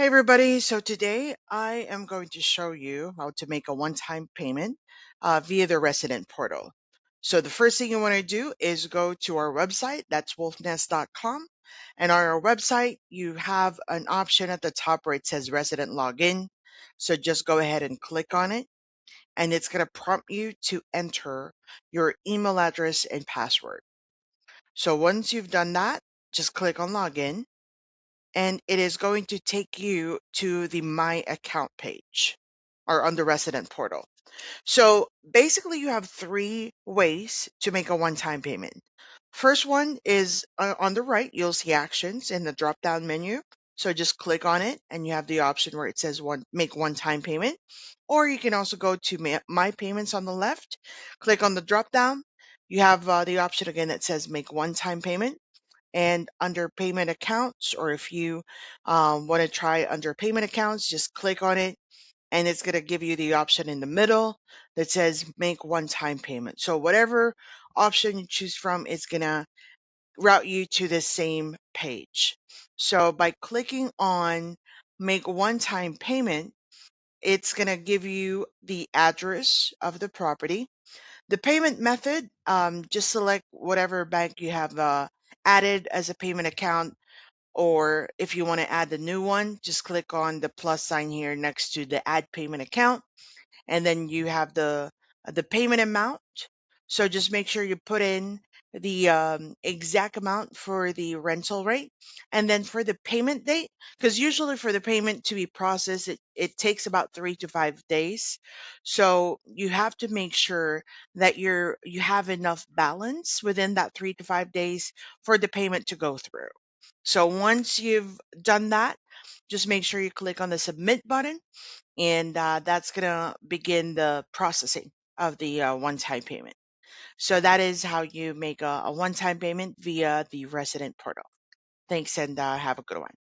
Hey everybody, so today I am going to show you how to make a one-time payment via the resident portal. So the first thing you want to do is go to our website, that's wolfnest.com. And on our website, you have an option at the top where it says resident login. So just go ahead and click on it, and it's going to prompt you to enter your email address and password. So once you've done that, just click on login, and it is going to take you to the My Account page or on the resident portal. So basically, you have three ways to make a one-time payment. First one is on the right, you'll see actions in the drop-down menu. So just click on it, and you have the option where it says make one-time payment. Or you can also go to My Payments on the left, click on the drop-down. You have the option again that says make one-time payment. And under payment accounts, or if you want to try under payment accounts, just click on it, and it's going to give you the option in the middle that says make one-time payment. So whatever option you choose from, it's going to route you to the same page. So by clicking on make one-time payment, it's going to give you the address of the property. The payment method, just select whatever bank you have added as a payment account, or if you want to add the new one, just click on the plus sign here next to the add payment account, and then you have the payment amount. So just make sure you put in the exact amount for the rental rate, and then for the payment date, because usually for the payment to be processed, it takes about 3 to 5 days. So you have to make sure that you have enough balance within that 3 to 5 days for the payment to go through. So once you've done that, just make sure you click on the submit button, and that's going to begin the processing of the one-time payment. So that is how you make a one-time payment via the resident portal. Thanks, and have a good one.